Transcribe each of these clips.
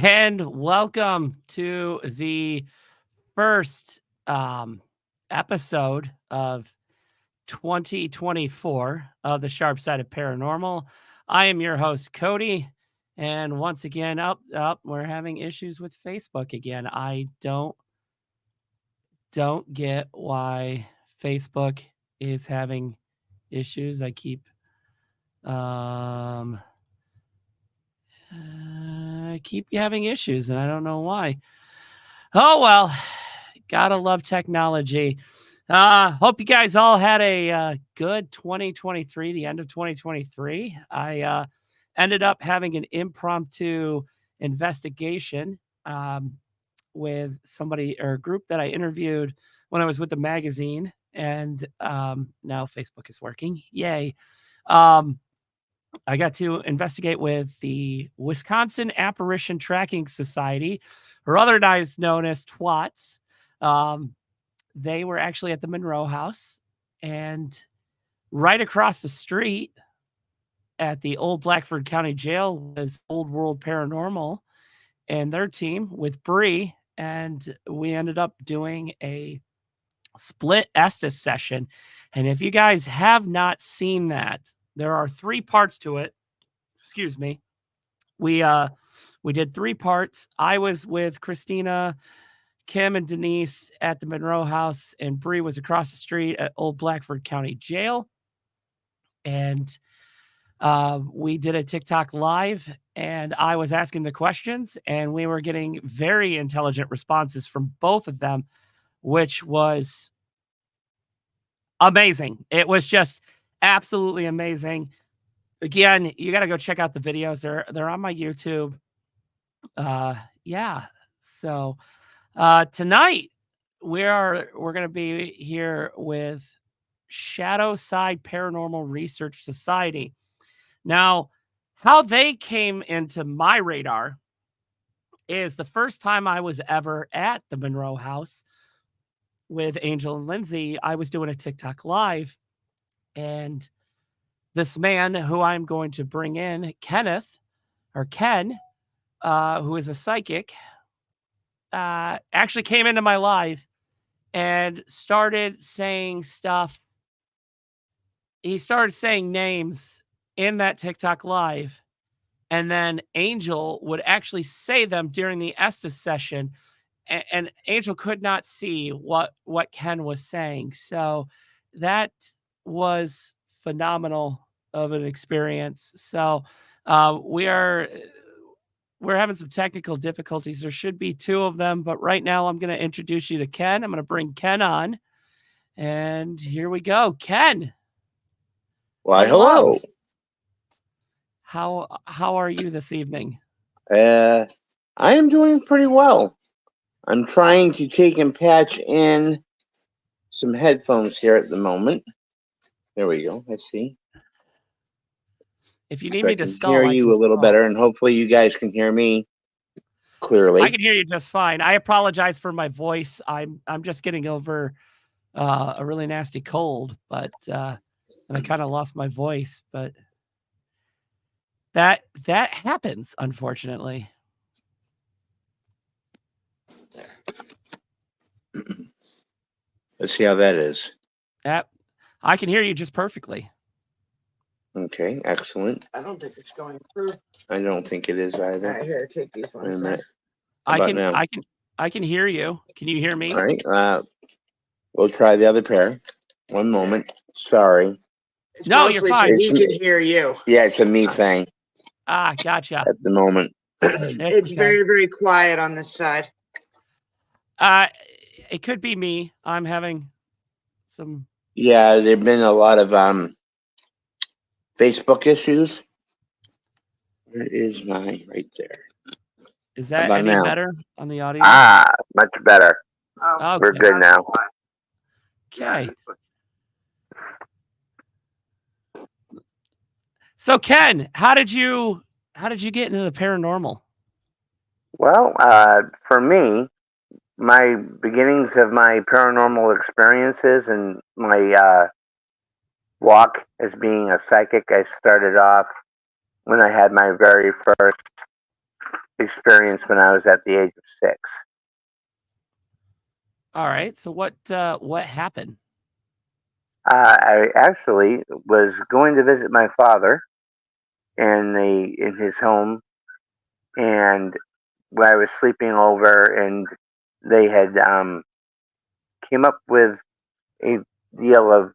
And welcome to the first episode of 2024 of the Sharp Side of Paranormal. I am your host, Cody. And once again, we're having issues with Facebook again. I don't get why Facebook is having issues. I keep having issues, and I don't know why. Oh well, gotta love technology. Hope you guys all had a good 2023. The end of 2023, I ended up having an impromptu investigation with somebody or a group that I interviewed when I was with the magazine, and now Facebook is working. Yay! I got to investigate with the Wisconsin Apparition Tracking Society, or otherwise known as TWATS. They were actually at the Monroe House, and right across the street at the old Blackford County Jail was Old World Paranormal and their team with Bree, and we ended up doing a split Estes session. And if you guys have not seen that, there are 3 parts to it. Excuse me. We did 3 parts. I was with Christina, Kim, and Denise at the Monroe House, and Bree was across the street at Old Blackford County Jail. And we did a TikTok live, and I was asking the questions, and we were getting very intelligent responses from both of them, which was amazing. It was just absolutely amazing. Again, you got to go check out the videos. They're on my YouTube. Yeah. So tonight we're going to be here with Shadow Side Paranormal Research Society. Now, how they came into my radar is the first time I was ever at the Monroe House with Angel and Lindsay. I was doing a TikTok live, and this man who I'm going to bring in, Ken, who is a psychic, actually came into my live and started saying stuff. He started saying names in that TikTok live, and then Angel would actually say them during the Estes session, and Angel could not see what Ken was saying. So that was phenomenal of an experience. So we're having some technical difficulties. There should be 2 of them, but right now I'm going to introduce you to Ken. I'm going to bring Ken on, and here we go. Ken. Why, hello. How are you this evening? I am doing pretty well. I'm trying to take and patch in some headphones here at the moment. There we go. I see. If you need me to stall, hear you a little better, and hopefully you guys can hear me clearly. I can hear you just fine. I apologize for my voice. I'm just getting over a really nasty cold, but and I kind of lost my voice, but that happens, unfortunately. Let's see how that is. I can hear you just perfectly. Okay, excellent. I don't think it's going through. I don't think it is either. All right, here, take these ones. I can hear you. Can you hear me? All right. We'll try the other pair. One moment. Sorry. No, you're fine. So we can hear you. Yeah, it's a me thing. Gotcha. At the moment. It's very, very quiet on this side. It could be me. I'm having some. Yeah, there've been a lot of Facebook issues. Where is my right there? Is that any better on the audio? Much better. Okay. We're good now. Okay. So Ken, how did you get into the paranormal? Well, for me, my beginnings of my paranormal experiences and my walk as being a psychic, I started off when I had my very first experienced when I was at the age of 6. All right. So what happened? I actually was going to visit my father in his home, and where I was sleeping over, and they had came up with a deal of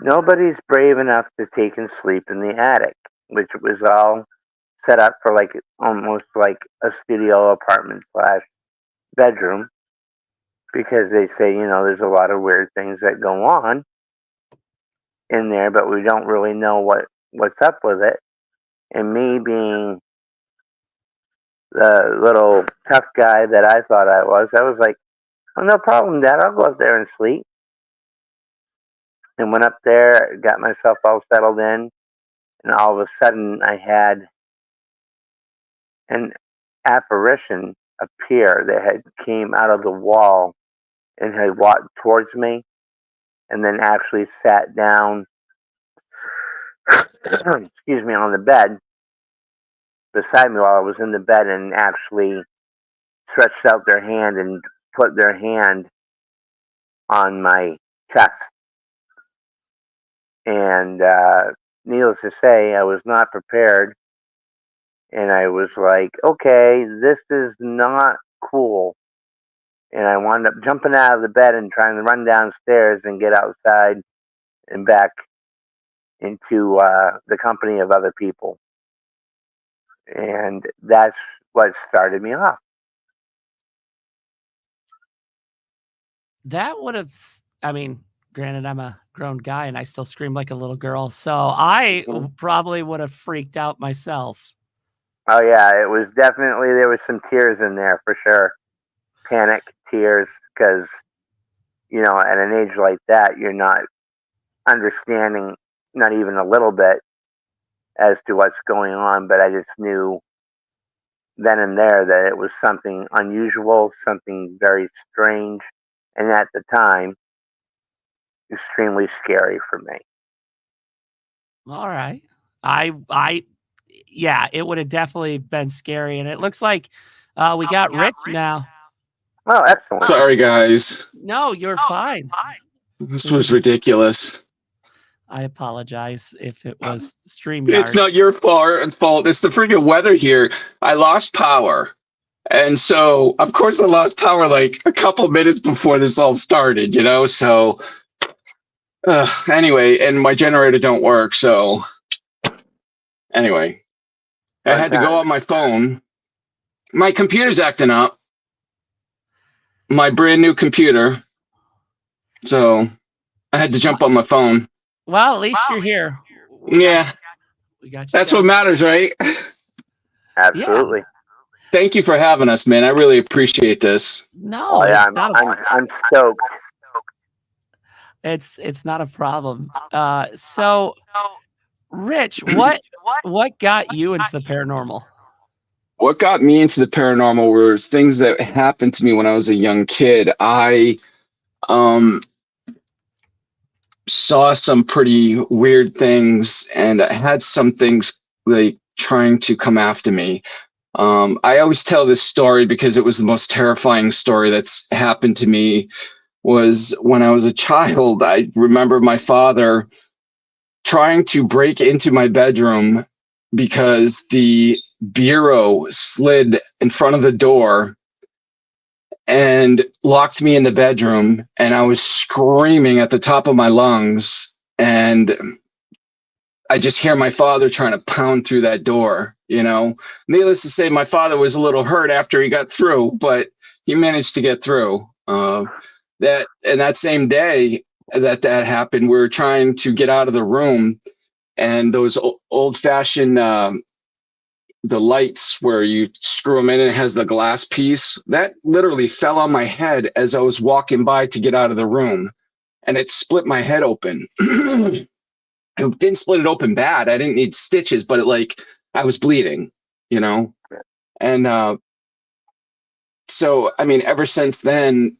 nobody's brave enough to take and sleep in the attic, which was all set up for like almost like a studio apartment slash bedroom, because they say, there's a lot of weird things that go on in there, but we don't really know what's up with it. And me being the little tough guy that I thought I was like, oh, no problem, Dad. I'll go up there and sleep. And went up there, got myself all settled in, and all of a sudden I had an apparition appear that had came out of the wall and had walked towards me, and then actually sat down, excuse me, on the bed beside me while I was in the bed, and actually stretched out their hand and put their hand on my chest. And needless to say, I was not prepared. And I was like, okay, this is not cool. And I wound up jumping out of the bed and trying to run downstairs and get outside and back into the company of other people. And that's what started me off. That would have, I mean, granted, I'm a grown guy and I still scream like a little girl. So I probably would have freaked out myself. Oh, yeah, it was definitely, there was some tears in there for sure. Panic tears, because, at an age like that, you're not understanding, not even a little bit, as to what's going on. But I just knew then and there that it was something unusual, something very strange, and at the time, extremely scary for me. All right. Yeah, it would have definitely been scary. And it looks like we got Rich now. Oh, excellent. Sorry, guys. No, you're fine. This was ridiculous. I apologize if it was StreamYard. It's not your fault. It's the freaking weather here. I lost power. And so, of course, I lost power like a couple minutes before this all started, So, anyway, and my generator don't work. So, anyway, I had to go on my phone. My computer's acting up. My brand new computer. So, I had to jump on my phone. Well, at least you're here. Yeah. We got you. That's what matters, right? Absolutely. Yeah. Thank you for having us, man. I really appreciate this. No, yeah, I'm stoked. It's not a problem. So, Rich, what got you into the paranormal? What got me into the paranormal were things that happened to me when I was a young kid. I saw some pretty weird things, and I had some things like trying to come after me. I always tell this story because it was the most terrifying story that's happened to me. Was when I was a child. I remember my father trying to break into my bedroom because the bureau slid in front of the door and locked me in the bedroom, and I was screaming at the top of my lungs, and I just hear my father trying to pound through that door. Needless to say, my father was a little hurt after he got through, but he managed to get through. That same day that happened, we were trying to get out of the room, and those old-fashioned the lights where you screw them in and it has the glass piece, that literally fell on my head as I was walking by to get out of the room, and it split my head open. It didn't split it open bad. I didn't need stitches, but I was bleeding, and so I mean, ever since then,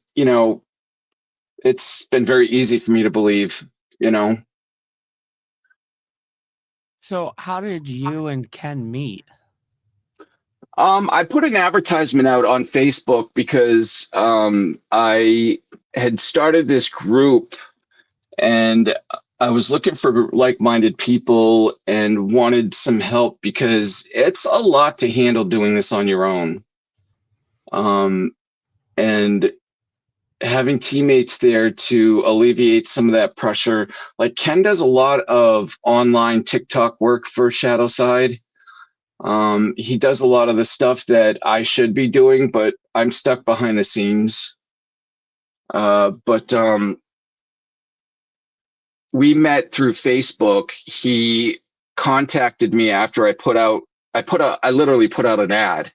it's been very easy for me to believe, So how did you and Ken meet? I put an advertisement out on Facebook because I had started this group and I was looking for like-minded people and wanted some help because it's a lot to handle doing this on your own. And having teammates there to alleviate some of that pressure. Like Ken does a lot of online TikTok work for Shadow Side. He does a lot of the stuff that I should be doing, but I'm stuck behind the scenes. But we met through Facebook. He contacted me after I literally put out an ad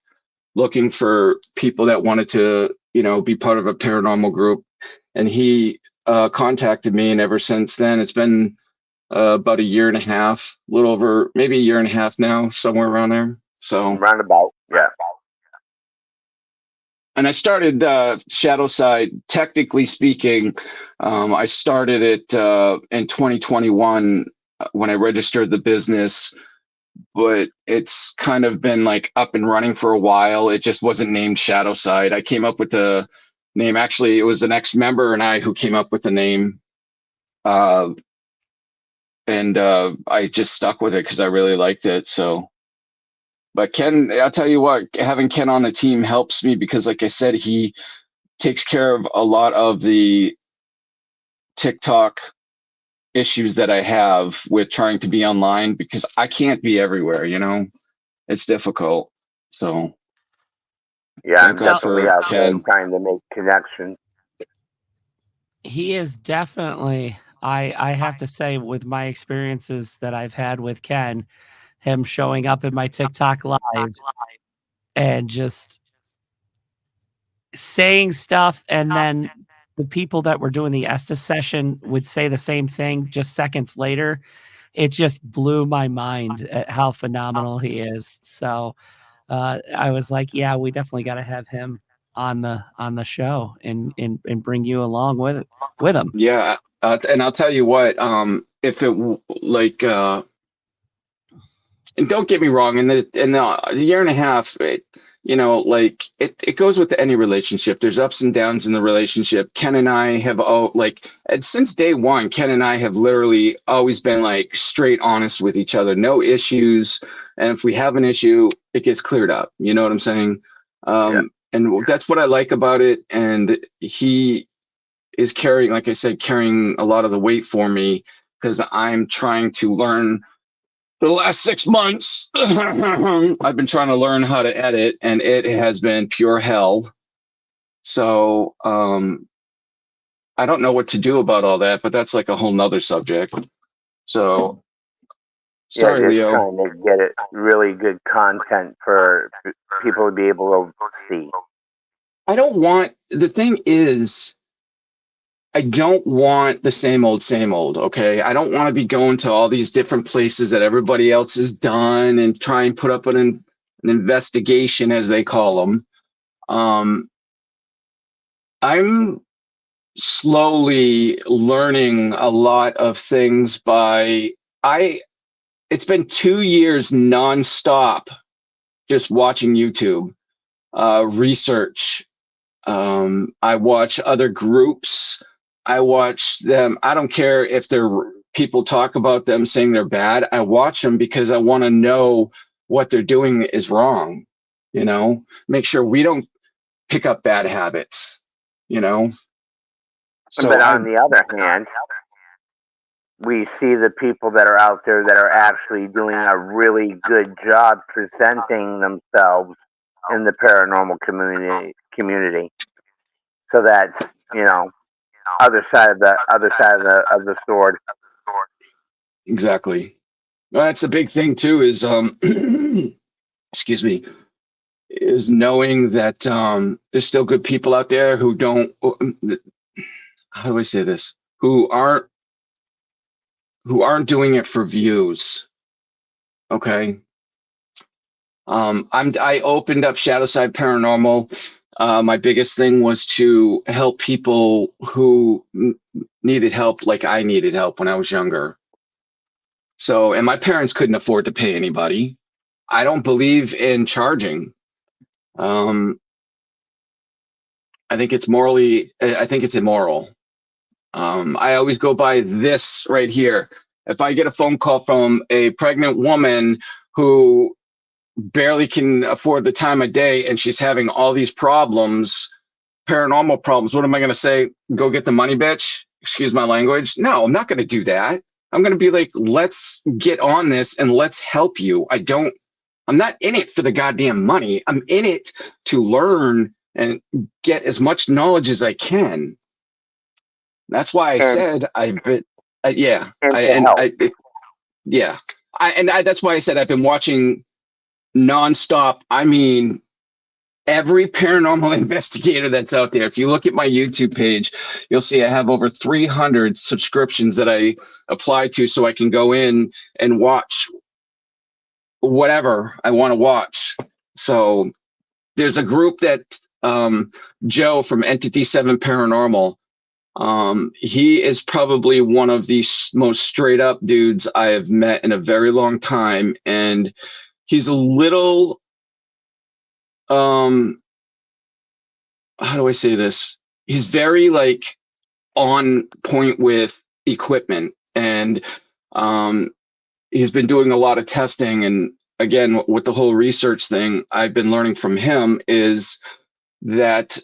looking for people that wanted to, be part of a paranormal group. And he contacted me, and ever since then, it's been about a year and a half, a little over, maybe a year and a half now, somewhere around there. So Roundabout, yeah. And I started Shadow Side, technically speaking, I started it in 2021 when I registered the business, but it's kind of been like up and running for a while. It just wasn't named Shadow Side. I came up with the name. Actually, it was an ex-member and I who came up with the name. And I just stuck with it because I really liked it. So, but Ken, I'll tell you what, having Ken on the team helps me because, like I said, he takes care of a lot of the TikTok issues that I have with trying to be online because I can't be everywhere, it's difficult. So yeah, I'm thank God definitely for out there Ken. trying to make connections. He is definitely, I have to say, with my experiences that I've had with Ken, him showing up in my TikTok live and just saying stuff, and then the people that were doing the Estes session would say the same thing just seconds later. It just blew my mind at how phenomenal he is. So I was like, yeah, we definitely got to have him on the show and bring you along with him. Yeah, and I'll tell you what, if it like, and don't get me wrong, in the year and a half, it goes with any relationship. There's ups and downs in the relationship. Ken and I have and since day one, Ken and I have literally always been like straight honest with each other, no issues. And if we have an issue, it gets cleared up. You know what I'm saying? Yeah. And that's what I like about it. And he is carrying, like I said, carrying a lot of the weight for me because I'm trying to learn. The last 6 months, I've been trying to learn how to edit, and it has been pure hell. So I don't know what to do about all that, but that's like a whole nother subject. So sorry, Yeah, just Leo. trying to get it really good content for people to be able to see. The thing is, I don't want the same old, okay? I don't want to be going to all these different places that everybody else has done and try and put up an investigation, as they call them. I'm slowly learning a lot of things it's been 2 years nonstop just watching YouTube, research. I watch other groups. I watch them. I don't care if people talk about them saying they're bad. I watch them because I want to know what they're doing is wrong. Make sure we don't pick up bad habits. So But on the other hand, we see the people that are out there that are actually doing a really good job presenting themselves in the paranormal community. So that's, other side of the sword. exactly. Well, that's a big thing too. Is excuse me. Is knowing that there's still good people out there who don't. How do I say this? Who aren't doing it for views. Okay. I opened up Shadowside Paranormal. My biggest thing was to help people who needed help, like I needed help when I was younger. So, and my parents couldn't afford to pay anybody. I don't believe in charging. I think it's morally. I think it's immoral. I always go by this right here. If I get a phone call from a pregnant woman who barely can afford the time of day and she's having all these problems, paranormal problems, what am I going to say? Go get the money, bitch? Excuse my language. No, I'm not going to do that. I'm going to be like, let's get on this and let's help you. I'm not in it for the goddamn money. I'm in it to learn and get as much knowledge as I can. That's why I said that's why I said I've been watching nonstop. I mean, every paranormal investigator that's out there. If you look at my YouTube page, you'll see I have over 300 subscriptions that I apply to so I can go in and watch whatever I want to watch. So there's a group that Joe from Entity 7 Paranormal, he is probably one of the most straight up dudes I have met in a very long time. And he's a little, how do I say this? He's very like on point with equipment, and he's been doing a lot of testing. And again, with the whole research thing, I've been learning from him is that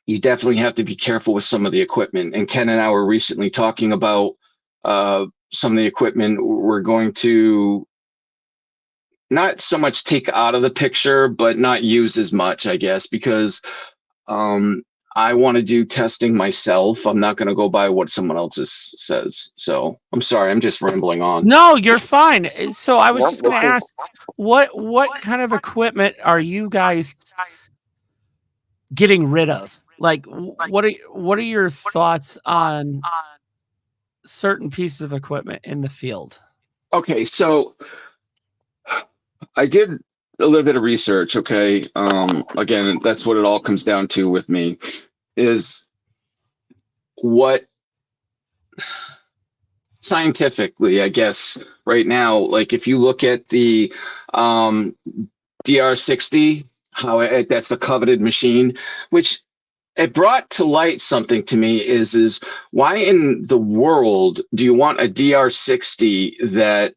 you definitely have to be careful with some of the equipment. And Ken and I were recently talking about some of the equipment we're going to not so much take out of the picture, but not use as much, I guess, because I want to do testing myself. I'm not going to go by what someone else says. So I'm sorry, I'm just rambling on. No, you're fine. So I was just going to ask, what kind of equipment are you guys getting rid of? Like, what are your thoughts on certain pieces of equipment in the field? Okay, so I did a little bit of research. Okay, again, that's what it all comes down to with me, is what scientifically, I guess, right now, like if you look at the DR60, that's the coveted machine, which it brought to light something to me is why in the world do you want a DR60 that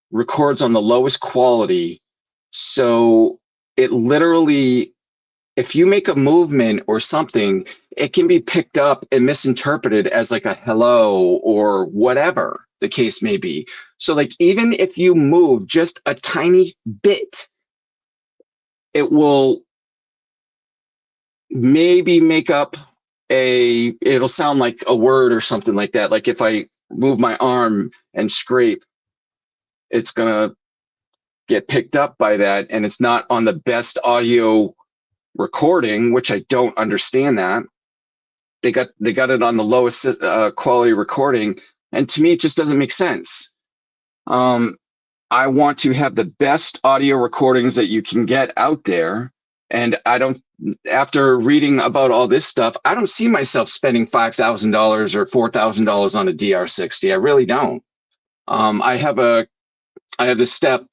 records on the lowest quality? So it literally, if you make a movement or something, it can be picked up and misinterpreted as like a hello or whatever the case may be. So like even if you move just a tiny bit, it will maybe make up it'll sound like a word or something like that. Like if I move my arm and scrape, it's gonna get picked up by that, and it's not on the best audio recording, which I don't understand that. They got it on the lowest quality recording, and to me it just doesn't make sense. I want to have the best audio recordings that you can get out there, and after reading about all this stuff, I don't see myself spending $5,000 or $4,000 on a DR60. I really don't. I have the step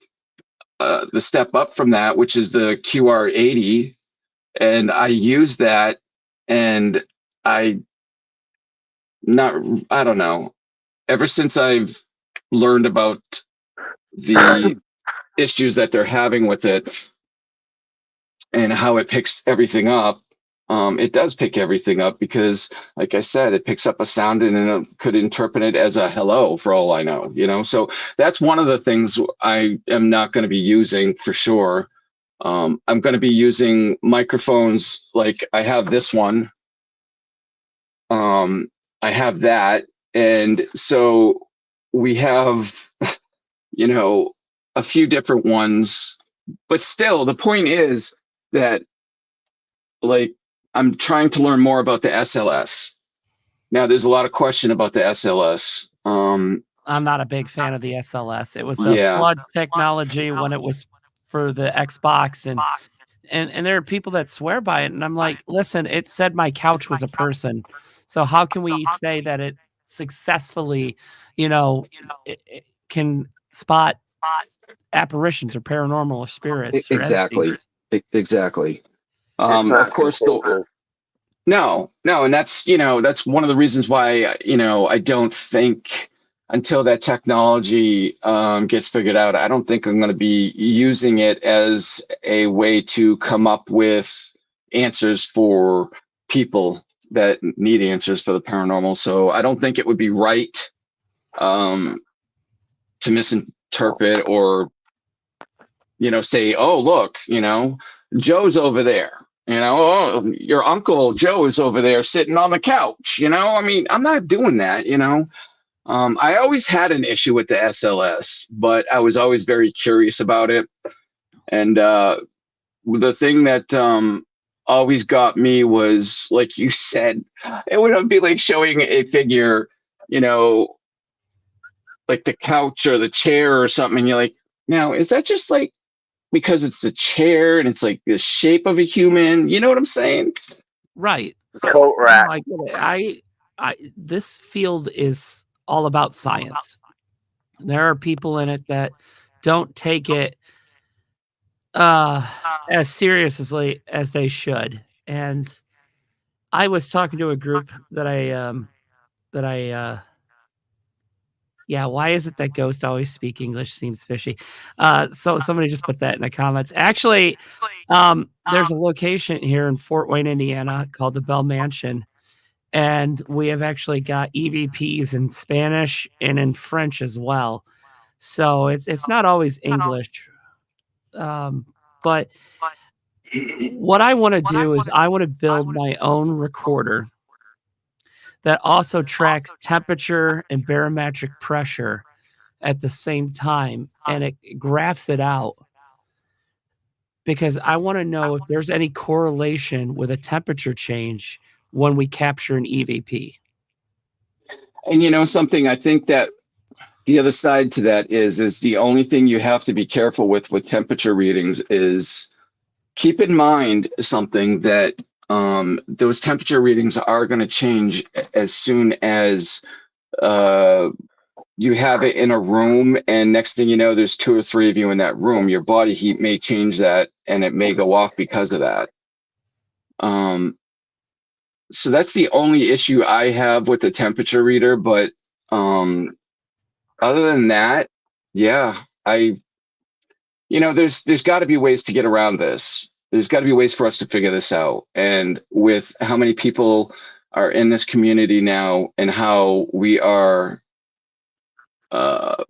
up from that, which is the QR80, and I use that, and I don't know. Ever since I've learned about the issues that they're having with it and how it picks everything up, it does pick everything up because, like I said, it picks up a sound and it could interpret it as a hello for all I know, So that's one of the things I am not going to be using for sure. I'm going to be using microphones like I have this one. I have that. And so we have, a few different ones, but still the point is that like I'm trying to learn more about the SLS. Now there's a lot of question about the SLS. I'm not a big fan of the SLS. It was a flood technology when it was for the Xbox, and there are people that swear by it, and I'm like, listen, it said my couch was a person, so how can we say that it successfully, it can spot apparitions or paranormal or spirits or Exactly. entities? Exactly. It's not Of course, the foolproof. no, and that's that's one of the reasons why I don't think until that technology gets figured out, I don't think I'm going to be using it as a way to come up with answers for people that need answers for the paranormal. So I don't think it would be right to misinterpret or say, oh, look, Joe's over there. Oh, your uncle Joe is over there sitting on the couch. I mean, I'm not doing that. I always had an issue with the SLS, but I was always very curious about it. And the thing that always got me was, like you said, it would be like showing a figure, like the couch or the chair or something. And you're like, now, is that just like because it's the chair and it's like the shape of a human? You know what I'm saying? Right. Coat rack. No, I get it. This field is all about science. There are people in it that don't take it as seriously as they should. And I was talking to a group that yeah, why is it that ghosts always speak English? Seems fishy. So somebody just put that in the comments. Actually, there's a location here in Fort Wayne, Indiana called the Bell Mansion. And we have actually got EVPs in Spanish and in French as well. So it's not always English. But what I want to do is I want to build my own recorder that also tracks temperature and barometric pressure at the same time, and it graphs it out, because I want to know if there's any correlation with a temperature change when we capture an EVP. And something, I think that the other side to that is the only thing you have to be careful with temperature readings is keep in mind something that those temperature readings are going to change as soon as you have it in a room, and next thing you know, there's 2 or 3 of you in that room. Your body heat may change that, and it may go off because of that. So that's the only issue I have with the temperature reader. But other than that, yeah, there's got to be ways to get around this. There's got to be ways for us to figure this out. And with how many people are in this community now and how we are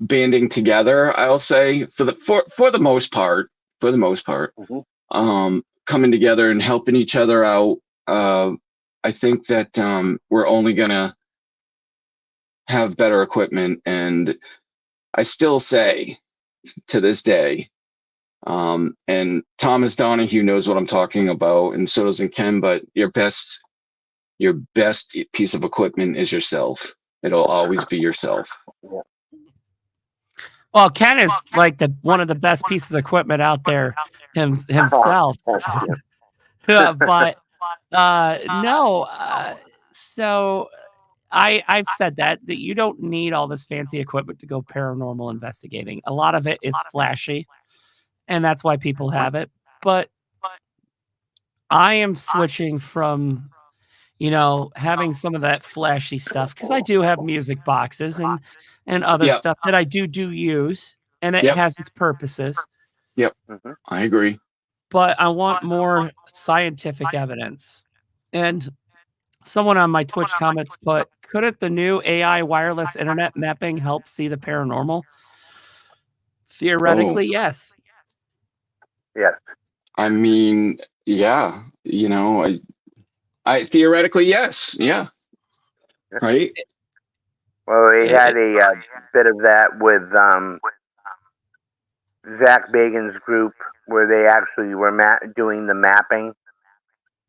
banding together, I'll say for the most part, coming together and helping each other out. I think that we're only gonna have better equipment, and I still say to this day, and Thomas Donahue knows what I'm talking about, and so does Ken. But your best piece of equipment is yourself. It'll always be yourself. Well, Ken is like one of the best pieces of equipment out there himself. But no, so I've said that you don't need all this fancy equipment to go paranormal investigating. A lot of it is flashy, and that's why people have it. But I am switching from having some of that flashy stuff, because I do have music boxes and other stuff that I do use, and it has its purposes. Yep, I agree. But I want more scientific evidence. And someone on my Twitch comments put, couldn't the new AI wireless internet mapping help see the paranormal? Theoretically, yes. Yeah. I mean, yeah, I theoretically, yes. Yeah. Right. Well, we had a bit of that with Zach Bagan's group, where they actually were doing the mapping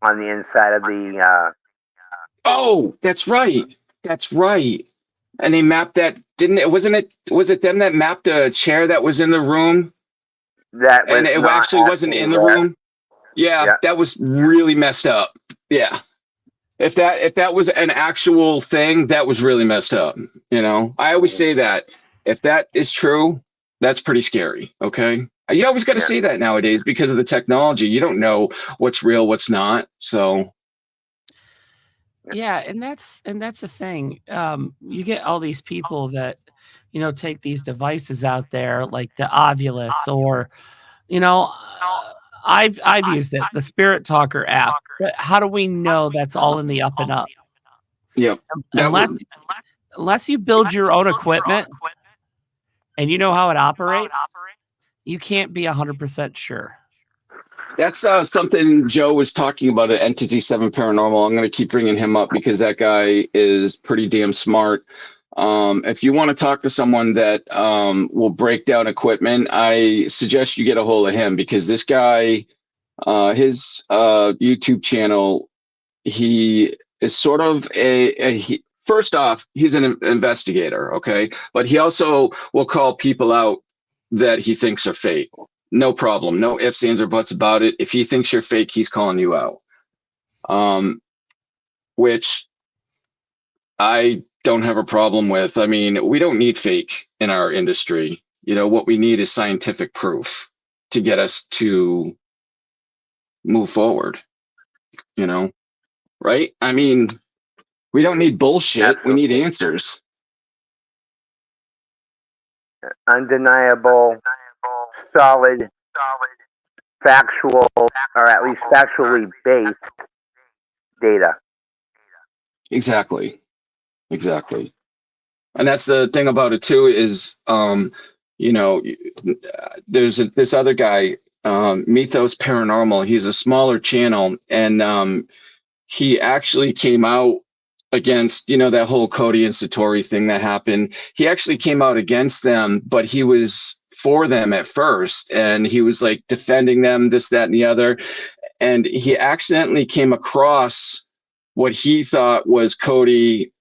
on the inside of the. Oh, that's right. That's right. And they mapped that, didn't it? Was it them that mapped a chair that was in the room? That was, and it actually wasn't in the room. Yeah, that was really messed up. Yeah. If that was an actual thing, that was really messed up. I always say that if that is true, that's pretty scary. Okay. You always got to Yeah. say that nowadays because of the technology. You don't know what's real, what's not. So Yeah, and that's the thing. You get all these people that, take these devices out there like the Ovilus or, I've used it, the Spirit Talker app. But how do we know that's all in the up and up? yeah, that Unless would unless you build your own equipment and you know how it operates, you can't be 100% sure. that's something Joe was talking about at Entity 7 Paranormal. I'm going to keep bringing him up because that guy is pretty damn smart. If you want to talk to someone that will break down equipment, I suggest you get a hold of him because this guy, his YouTube channel, he is sort of first off, he's an investigator, okay? But he also will call people out that he thinks are fake. No problem. No ifs, ands, or buts about it. If he thinks you're fake, he's calling you out. Which I don't have a problem with. I mean, we don't need fake in our industry. What we need is scientific proof to get us to move forward, right? I mean, we don't need bullshit. We need answers. Undeniable, solid, factual, or at least factually based data. Exactly. And that's the thing about it too is, there's this other guy, Mythos Paranormal. He's a smaller channel, and he actually came out against, that whole Cody and Satori thing that happened. He actually came out against them, but he was for them at first, and he was like defending them, this, that, and the other. And he accidentally came across what he thought was Cody,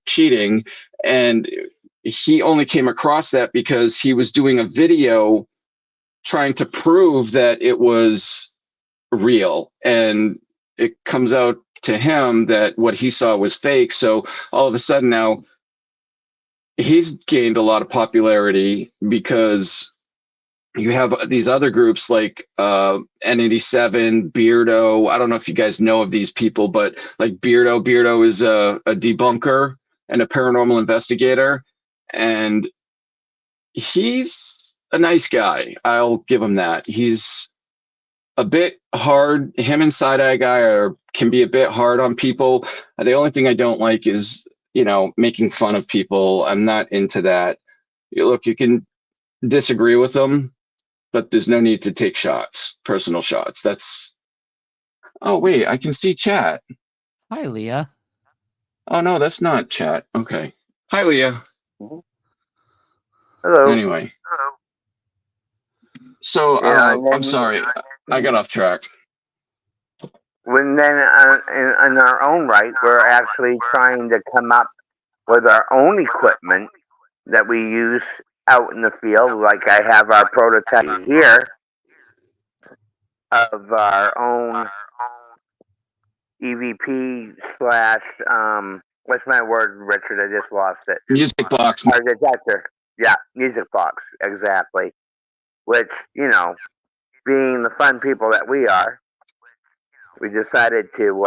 cheating. And he only came across that because he was doing a video trying to prove that it was real. And it comes out to him that what he saw was fake. So all of a sudden now he's gained a lot of popularity because you have these other groups like N87, Beardo. I don't know if you guys know of these people, but like Beardo. Beardo is a debunker and a paranormal investigator. And he's a nice guy. I'll give him that. He's a bit hard. Him and Side Eye Guy can be a bit hard on people. The only thing I don't like is, making fun of people. I'm not into that. Look, you can disagree with them, but there's no need to take shots, personal shots. Oh, wait, I can see chat. Hi, Leah. Oh, no, that's not chat. Okay. Hi, Leah. Hello. Anyway. So, I'm sorry. I got off track. When then, in our own right, we're actually trying to come up with our own equipment that we use out in the field. Like I have our prototype here of our own EVP slash what's my word, Richard? I just lost it. Music box. Our detector. Yeah, music box, exactly. Which, being the fun people that we are, we decided to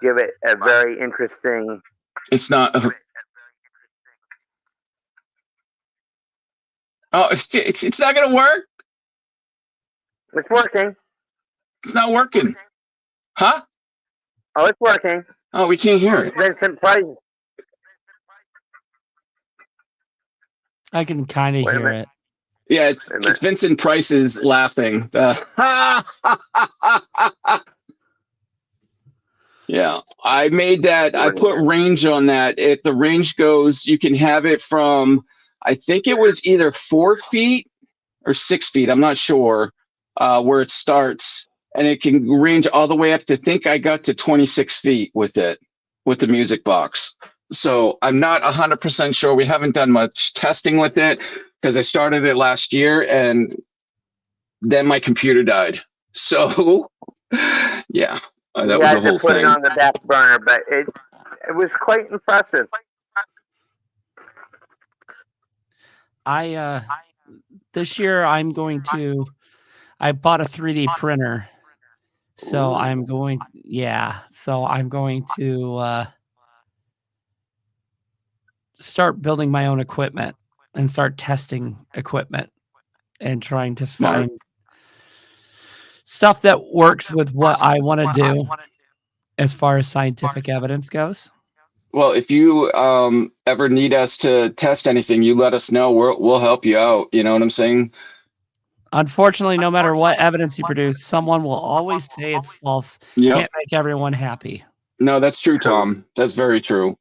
give it a very interesting. It's not. Oh, it's not gonna work. It's working. It's not working. Huh? Oh, it's working. Oh, we can't hear it. Vincent Price. I can kind of hear it. Yeah, it's Vincent Price's laughing. Yeah, I made that. I put range on that. If the range goes, you can have it from, I think it was either 4 feet or 6 feet. I'm not sure where it starts. And it can range all the way up to, I think I got to 26 feet with it, with the music box. So I'm not 100% sure. We haven't done much testing with it because I started it last year and then my computer died. So yeah, that was a whole put thing. it on the back burner, but it was quite impressive. I this year I bought a 3D printer. So I'm going to start building my own equipment and start testing equipment and trying to Smart. find stuff that works with what I want to do as far as scientific evidence goes. Well, if you ever need us to test anything, you let us know. We'll help you out. You know what I'm saying? Unfortunately, no matter what evidence you produce, someone will always say it's false. Yep. Can't make everyone happy. No, that's true, Tom. That's very true.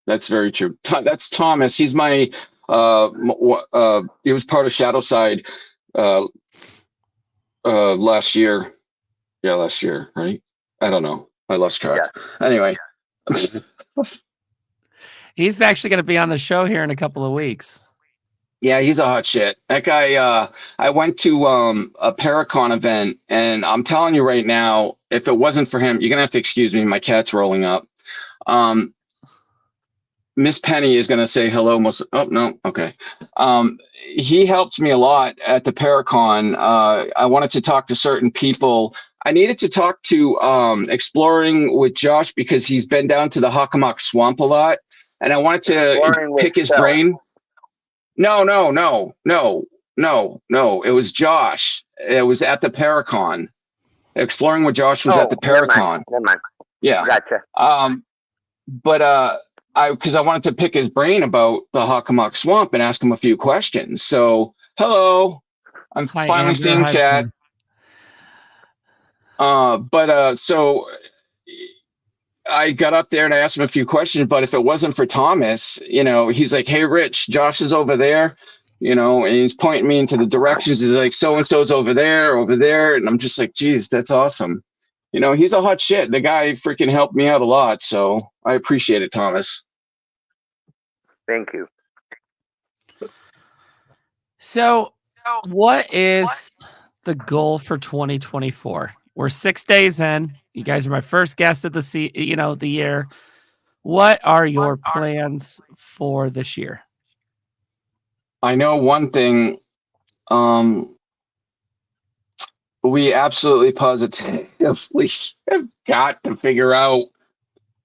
That's very true. That's Thomas. He's my he was part of Shadow Side last year. Yeah, last year, right? I don't know. I lost track. Yeah. Anyway. He's actually going to be on the show here in a couple of weeks. Yeah, he's a hot shit. That guy, I went to a Paracon event, and I'm telling you right now, if it wasn't for him, you're going to have to excuse me. My cat's rolling up. Miss Penny is going to say hello. Oh, no. Okay. He helped me a lot at the Paracon. I wanted to talk to certain people. I needed to talk to Exploring with Josh because he's been down to the Hockomock Swamp a lot. And I wanted to pick his brain. No. It was Josh. It was at the Paracon. Exploring with Josh was at the Paracon. Never mind. Yeah. Gotcha. But because I wanted to pick his brain about the Hockomock Swamp and ask him a few questions. So, hello. I'm finally seeing chat. So I got up there and I asked him a few questions, but if it wasn't for Thomas, he's like, hey, Rich, Josh is over there, and he's pointing me into the directions. He's like, so-and-so's over there. And I'm just like, geez, that's awesome. He's a hot shit. The guy freaking helped me out a lot. So I appreciate it, Thomas. Thank you. So what is the goal for 2024? We're 6 days in. You guys are my first guest of the year. What are your plans for this year? I know one thing. We absolutely positively have got to figure out.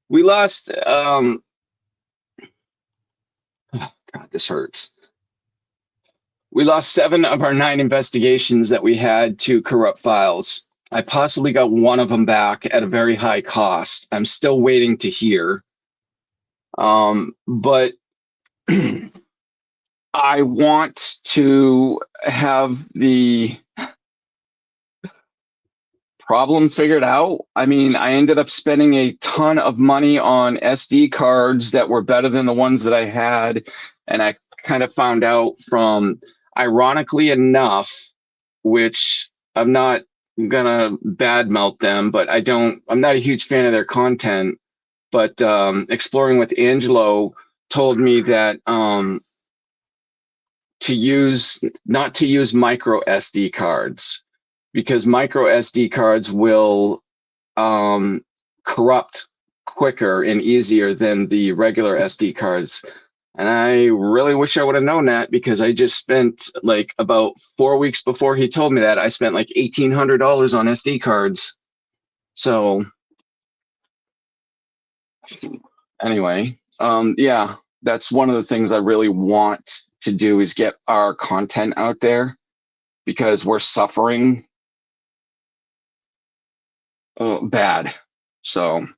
We lost. God, this hurts. We lost 7 of our 9 investigations that we had to corrupt files. I possibly got one of them back at a very high cost. I'm still waiting to hear. But I want to have the problem figured out. I mean, I ended up spending a ton of money on SD cards that were better than the ones that I had. And I kind of found out from, ironically enough, which I'm not gonna badmouth them, but I'm not a huge fan of their content. But Exploring with Angelo told me that not to use micro SD cards, because micro SD cards will corrupt quicker and easier than the regular SD cards. And I really wish I would have known that, because I just spent like about 4 weeks before he told me that, I spent like $1,800 on SD cards. So anyway, yeah, that's one of the things I really want to do, is get our content out there, because we're suffering bad. So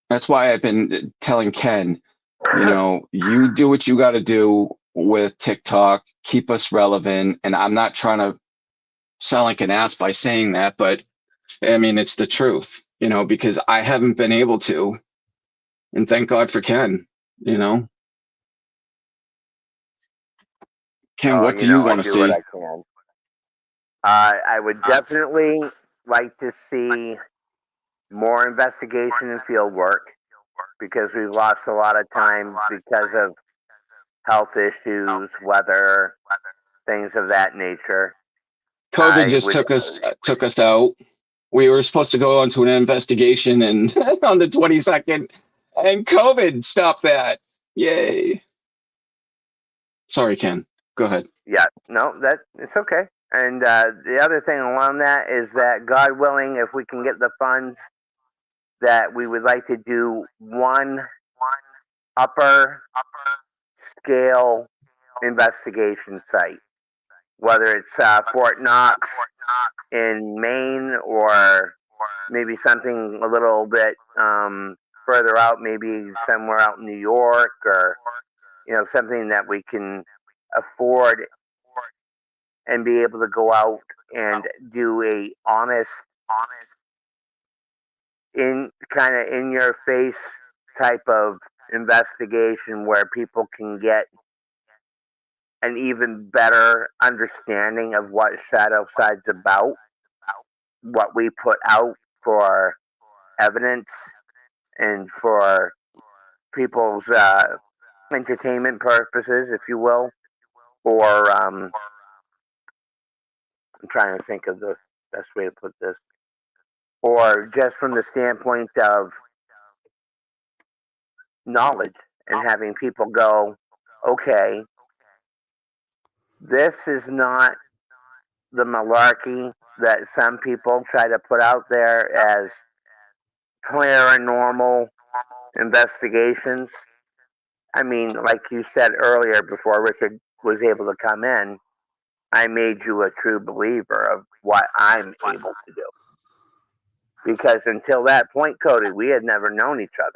that's why I've been telling Ken, you do what you got to do with TikTok, keep us relevant. And I'm not trying to sound like an ass by saying that, but I mean, it's the truth, because I haven't been able to. And thank God for Ken, Ken, what do you want to see? What I can. I would definitely like to see more investigation and field work, because we've lost a lot of time because of health issues, weather, things of that nature. COVID just took us out. We were supposed to go on to an investigation and on the 22nd, and COVID stopped that. Yay. Sorry, Ken. Go ahead. Yeah, no, that it's okay. And the other thing along that is that, God willing, if we can get the funds, that we would like to do one upper scale investigation site, whether it's Fort Knox in Maine, or maybe something a little bit further out, maybe somewhere out in New York, or something that we can afford and be able to go out and do a honest, in kind of in your face type of investigation, where people can get an even better understanding of what Shadow Side's about, what we put out for evidence and for people's entertainment purposes, if you will, or I'm trying to think of the best way to put this, or just from the standpoint of knowledge and having people go, okay, this is not the malarkey that some people try to put out there as paranormal investigations. I mean, like you said earlier, before Richard was able to come in, I made you a true believer of what I'm able to do. Because until that point, Cody, we had never known each other.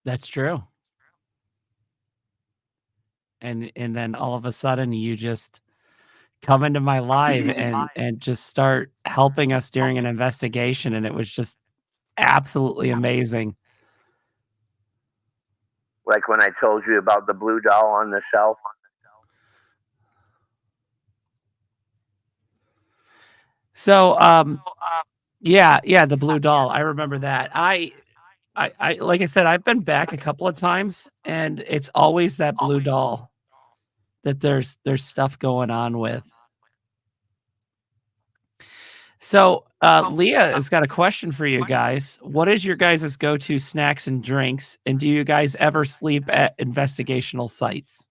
That's true. And then all of a sudden you just come into my live and just start helping us during an investigation, and it was just absolutely amazing. Like when I told you about the blue doll on the shelf. So yeah, the blue doll. I remember that. I like I said, I've been back a couple of times, and it's always that blue doll that there's stuff going on with. So Leah has got a question for you guys. What is your guys' go-to snacks and drinks? And do you guys ever sleep at investigational sites?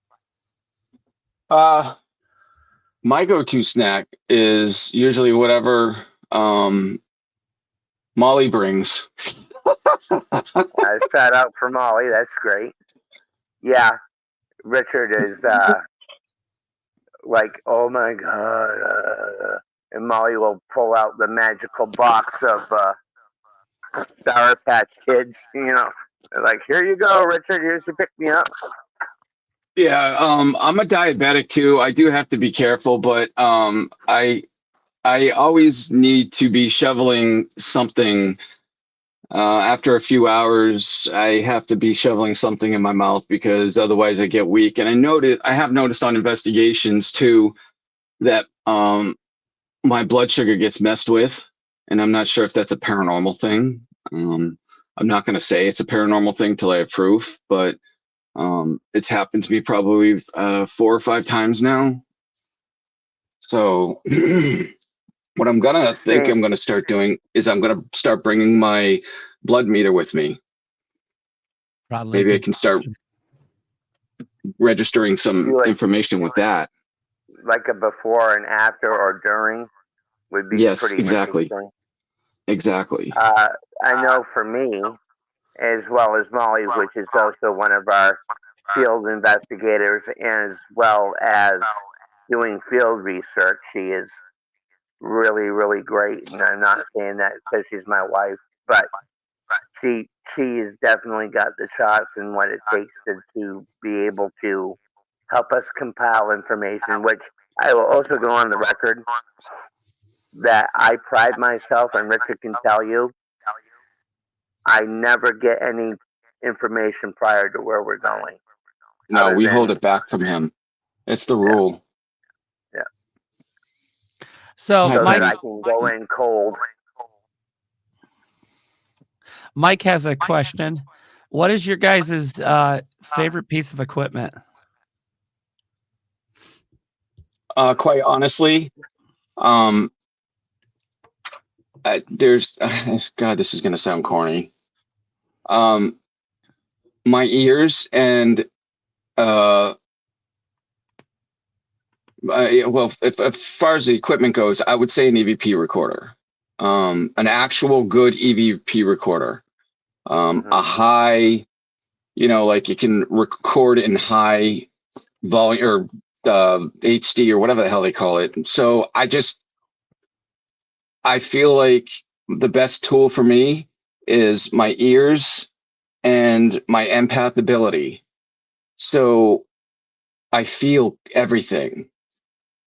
My go-to snack is usually whatever Molly brings. I shout out for Molly. That's great. Yeah, Richard is like, oh my God. And Molly will pull out the magical box of Sour Patch Kids. They're like, here you go, Richard. Here's your pick-me-up. Yeah, I'm a diabetic too. I do have to be careful, but I always need to be shoveling something. After a few hours, I have to be shoveling something in my mouth, because otherwise I get weak. And I have noticed on investigations too that my blood sugar gets messed with, and I'm not sure if that's a paranormal thing. I'm not going to say it's a paranormal thing till I have proof, but it's happened to me probably 4 or 5 times now. So what I'm gonna start doing is I'm gonna start bringing my blood meter with me. Probably Maybe I can start registering some information with that. Like a before and after or during would be Yes, pretty exactly. interesting. Exactly. I know for me, as well as Molly, which is also one of our field investigators, and as well as doing field research, she is really, really great. And I'm not saying that because she's my wife, but she has definitely got the shots and what it takes to be able to help us compile information, which I will also go on the record that I pride myself, and Richard can tell you, I never get any information prior to where we're going. No, we hold it back from him. It's the rule. Yeah. So that I can go in cold. Mike has a question. What is your guys' favorite piece of equipment? Quite honestly, there's God, this is gonna sound corny. My ears and well, if as far as the equipment goes, I would say an EVP recorder, an actual good EVP recorder, a high, like you can record in high volume or HD or whatever the hell they call it. So I feel like the best tool for me is my ears and my empath ability. So I feel everything.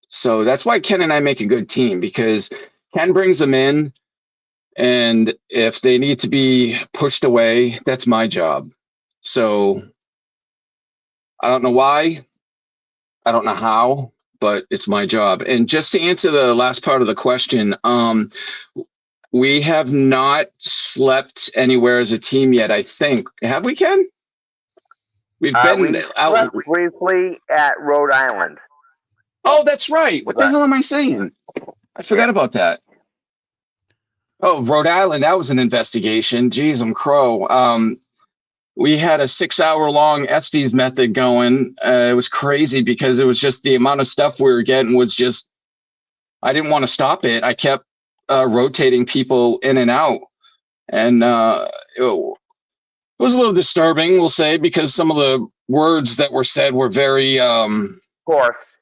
So that's why Ken and I make a good team, because Ken brings them in, and if they need to be pushed away, that's my job. So I don't know why, I don't know how, but it's my job. And just to answer the last part of the question, we have not slept anywhere as a team yet, I think. Have we, Ken? We've been we out slept briefly at Rhode Island. Oh, that's right. What the hell am I saying? I forgot about that. Oh, Rhode Island, that was an investigation. Jeez, I'm crow. We had a 6-hour-long Estes method going. It was crazy because it was just the amount of stuff we were getting was just, I didn't want to stop it. I kept rotating people in and out. And it was a little disturbing, we'll say, because some of the words that were said were very... coarse.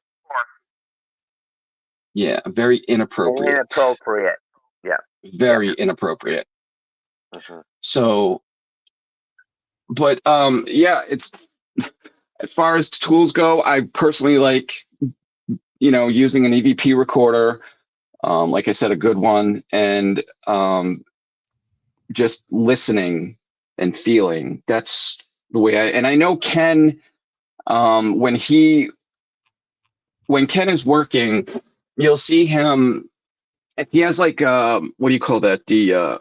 Yeah, very inappropriate. Inappropriate. Yeah. Very inappropriate. So, but yeah, it's as far as tools go, I personally like, using an EVP recorder, like I said, a good one, and just listening and feeling. That's the way and I know Ken, when Ken is working, you'll see him. He has like what do you call that? The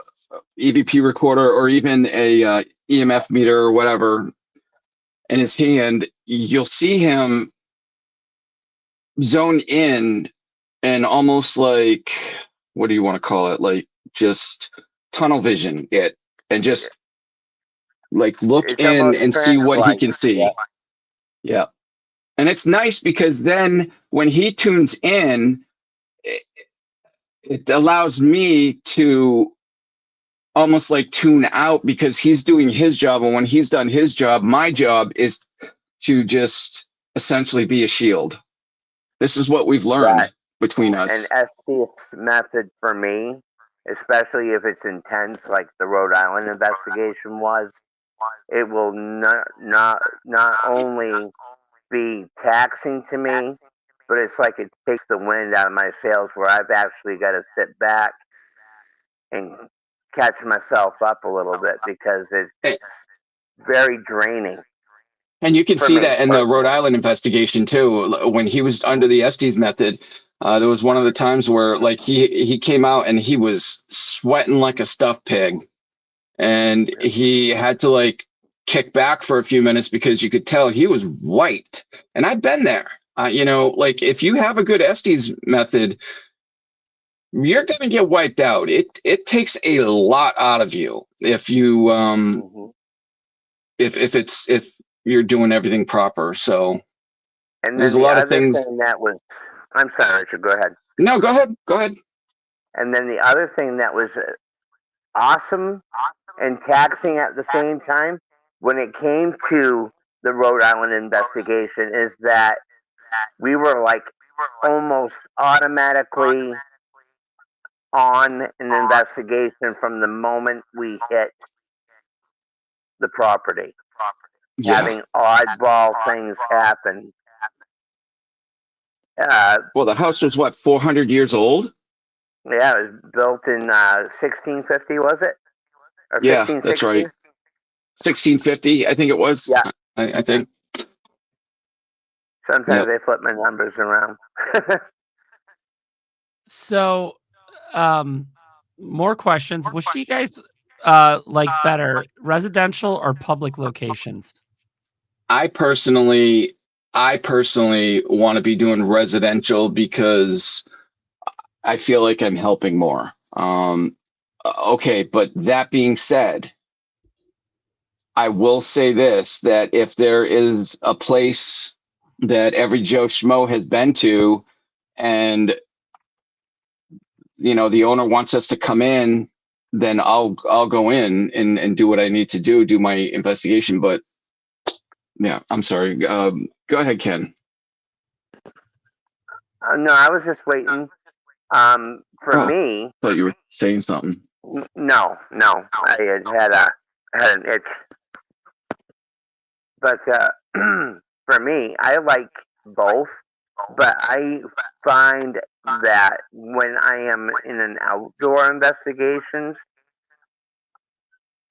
EVP recorder, or even a EMF meter or whatever in his hand. You'll see him zone in and almost like, what do you want to call it? Like just tunnel vision it, and just like look It's in and see what he can see. Yeah. And it's nice because then when he tunes in, it allows me to almost like tune out, because he's doing his job. And when he's done his job, my job is to just essentially be a shield. This is what we've learned between us. An STS method for me, especially if it's intense, like the Rhode Island investigation was, it will not only be taxing to me, but it's like it takes the wind out of my sails, where I've actually got to sit back and catch myself up a little bit, because it's very draining. And you can see that in the Rhode Island investigation too. When he was under the Estes method, there was one of the times where like he came out and he was sweating like a stuffed pig, and he had to like kick back for a few minutes because you could tell he was wiped. And I've been there. Like if you have a good Estes method, you're going to get wiped out. It takes a lot out of you if you if you're doing everything proper. So and there's a lot of things that was, I'm sorry, Richard, go ahead. No, go ahead. And then the other thing that was awesome and taxing at the same time, when it came to the Rhode Island investigation, is that we were like almost automatically on an investigation from the moment we hit the property. Having oddball things happen. Well, the house was what, 400 years old? Yeah, it was built in 1650, was it? Or yeah, that's right. 1650, I think it was. Yeah, I think. Sometimes they flip my numbers around. So, more questions. Which do you guys like better, residential or public locations? I personally want to be doing residential because I feel like I'm helping more. Okay, but that being said, I will say this, that if there is a place that every Joe Schmo has been to, and the owner wants us to come in, then I'll go in and do what I need to do my investigation. But yeah, I'm sorry. Go ahead, Ken. No, I was just waiting. For Oh, me, thought you were saying something. no, I had an itch. But for me, I like both. But I find that when I am in an outdoor investigations,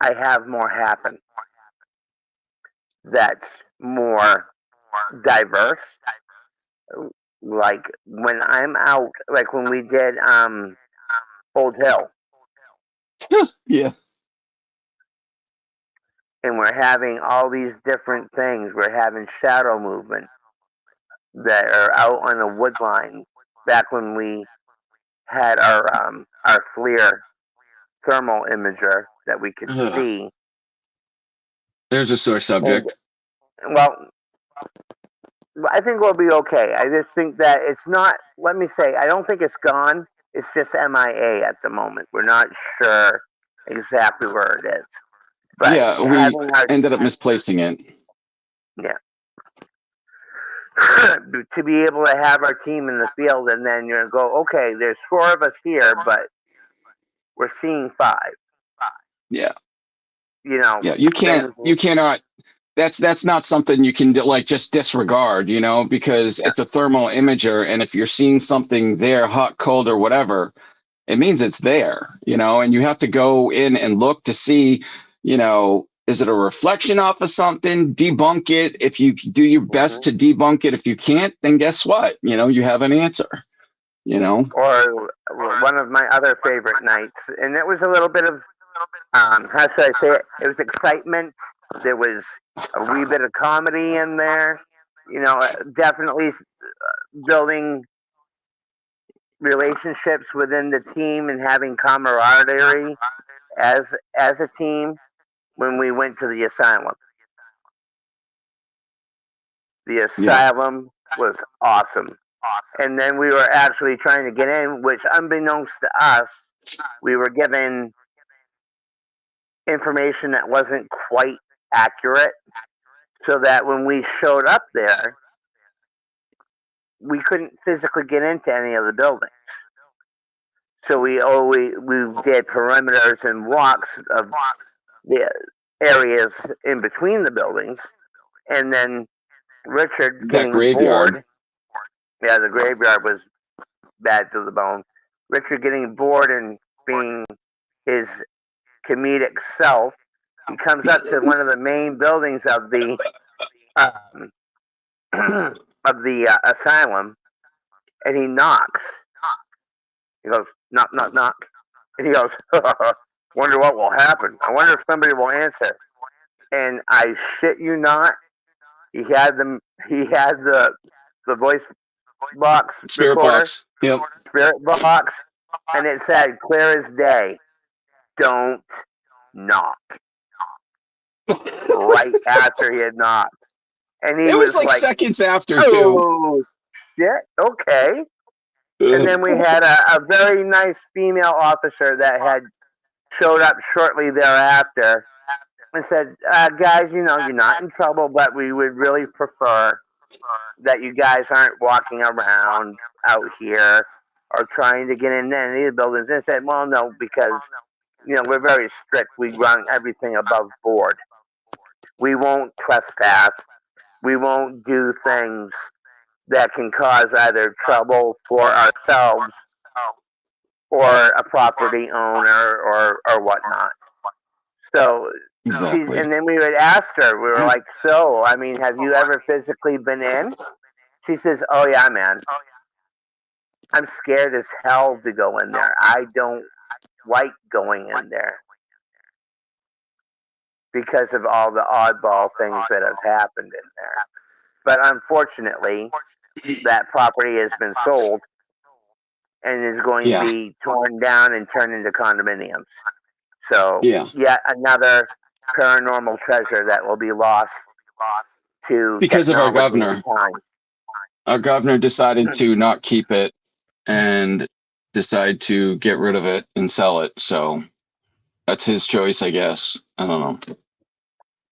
I have more happen. That's more diverse. Like when I'm out, like when we did Old Hill, Yeah. and we're having all these different things. We're having shadow movement that are out on the wood line. Back when we had our FLIR thermal imager that we could Ugh. see. There's a sore subject. Well, I think we'll be okay. I just think that it's not. Let me say, I don't think it's gone. It's just MIA at the moment. We're not sure exactly where it is. But Yeah, we ended up misplacing it. Yeah. To be able to have our team in the field, and then you're going to go, okay, there's 4 of us here, but we're seeing 5. Yeah. Yeah, you cannot. That's not something you can like just disregard, because it's a thermal imager, and if you're seeing something there, hot, cold, or whatever, it means it's there, and you have to go in and look to see, is it a reflection off of something? Debunk it. If you do your best to debunk it, if you can't, then guess what? You have an answer. Or one of my other favorite nights, and it was a little bit of how should I say it? It was excitement. There was a wee bit of comedy in there. Definitely building relationships within the team and having camaraderie as a team when we went to the asylum. The asylum was awesome. And then we were actually trying to get in, which unbeknownst to us, we were given information that wasn't quite accurate, so that when we showed up there, we couldn't physically get into any of the buildings. So we did perimeters and walks of the areas in between the buildings, and then Richard getting bored. Yeah, the graveyard was bad to the bone. Richard getting bored and being his comedic self, he comes up to one of the main buildings of the asylum, and he knocks. He goes, knock, knock, knock, and he goes, wonder what will happen. I wonder if somebody will answer. And I shit you not, he had the voice box Spirit recorder, box. Yep. Spirit box, and it said clear as day, don't knock. Right after he had knocked. And he was like seconds after, too. Oh, shit, okay. And then we had a very nice female officer that had showed up shortly thereafter and said, guys, you're not in trouble, but we would really prefer that you guys aren't walking around out here or trying to get into any of the buildings. And I said, well, no, because, we're very strict. We run everything above board. We won't trespass. We won't do things that can cause either trouble for ourselves or a property owner or whatnot. So, exactly. And then we would ask her, we were like, so, I mean, have you ever physically been in? She says, oh, yeah, man. I'm scared as hell to go in there. I don't like going in there because of all the oddball things that have happened in there. But unfortunately, that property has been sold and is going to be torn down and turned into condominiums. So, yet another paranormal treasure that will be lost to Because of our technology governor. and time. Our governor decided to not keep it and decide to get rid of it and sell it. So that's his choice, I guess. I don't know.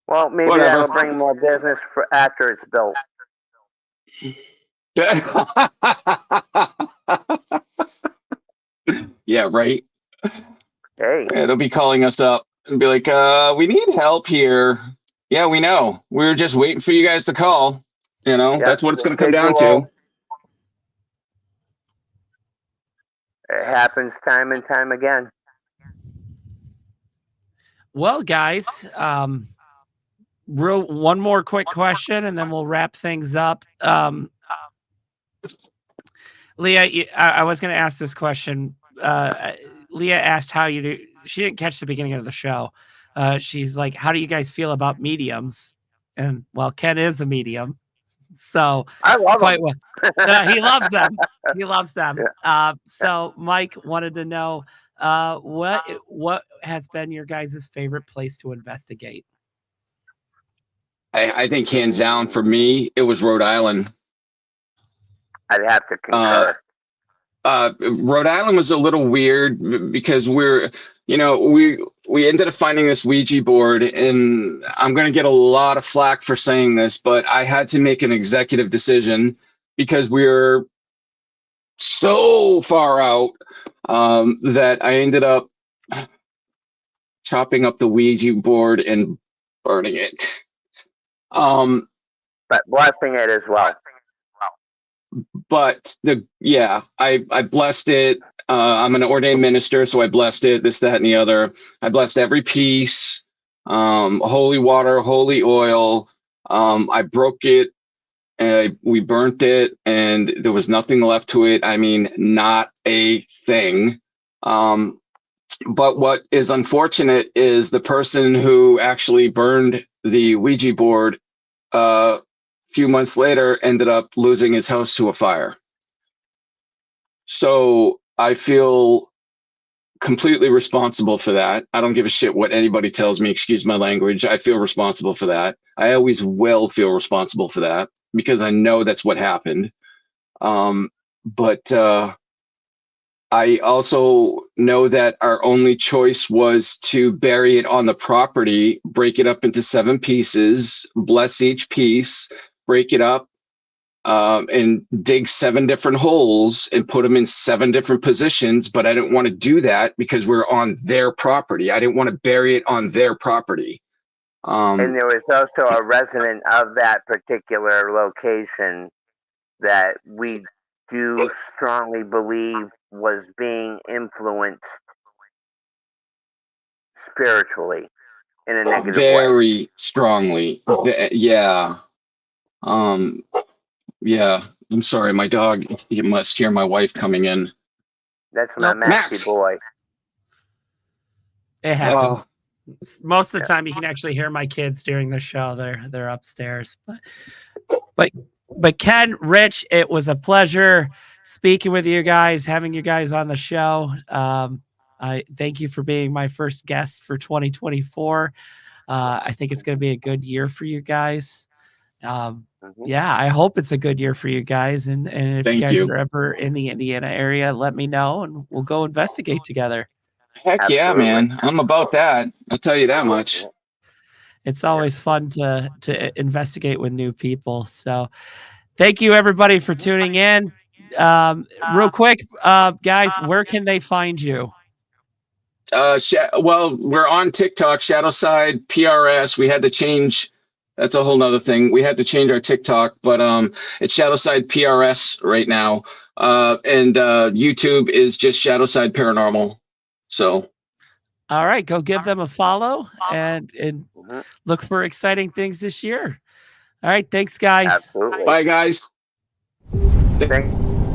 Well, maybe Whatever. that'll bring more business for after it's built. Yeah, right. Hey, Yeah, they'll be calling us up and be like, we need help here. Yeah, we know. We were just waiting for you guys to call. You know, yeah, that's what it's going to come big down role. to. It happens time and time again. Well, guys, one more quick question, and then we'll wrap things up. Leah, I was going to ask this question. Leah asked how you do. She didn't catch the beginning of the show. She's like, "How do you guys feel about mediums?" And well, Ken is a medium, so I love quite them. well. He loves them. He loves them. Yeah. So Mike wanted to know what has been your guys' favorite place to investigate? I think hands down for me, it was Rhode Island. I'd have to concur. Rhode Island was a little weird because we ended up finding this Ouija board, and I'm going to get a lot of flack for saying this, but I had to make an executive decision because we were so far out that I ended up chopping up the Ouija board and burning it. But blessing it as well. But I blessed it. I'm an ordained minister, so I blessed it, this, that, and the other. I blessed every piece, holy water, holy oil. I broke it, we burnt it, and there was nothing left to it. I mean, not a thing. But what is unfortunate is the person who actually burned the Ouija board few months later ended up losing his house to a fire. So I feel completely responsible for that. I don't give a shit what anybody tells me, excuse my language. I feel responsible for that. I always will feel responsible for that because I know that's what happened. But I also know that our only choice was to bury it on the property, break it up into 7 pieces, bless each piece, break it up, and dig 7 different holes and put them in 7 different positions. But I didn't want to do that because we're on their property. I didn't want to bury it on their property. And there was also a resident of that particular location that we do strongly believe was being influenced spiritually in a negative way. Very strongly. Yeah. Yeah. I'm sorry, my dog, he must hear my wife coming in. That's my Maxie boy. It happens. Most of the time you can actually hear my kids during the show. They're upstairs. But Ken, Rich, it was a pleasure speaking with you guys, having you guys on the show. I thank you for being my first guest for 2024. I think it's going to be a good year for you guys. Yeah, I hope it's a good year for you guys. And if you guys are ever in the Indiana area, let me know and we'll go investigate together. Heck Absolutely. Yeah, man. I'm about that. I'll tell you that much. It's always fun to investigate with new people. So thank you everybody for tuning in. Real quick, guys, where can they find you? Well, we're on TikTok, Shadowside PRS. We had to change. That's a whole nother thing. We had to change our TikTok, but it's Shadowside PRS right now. And YouTube is just Shadowside Paranormal. So. All right, go give them a follow and look for exciting things this year. All right, thanks, guys. Absolutely. Bye, guys. Thanks.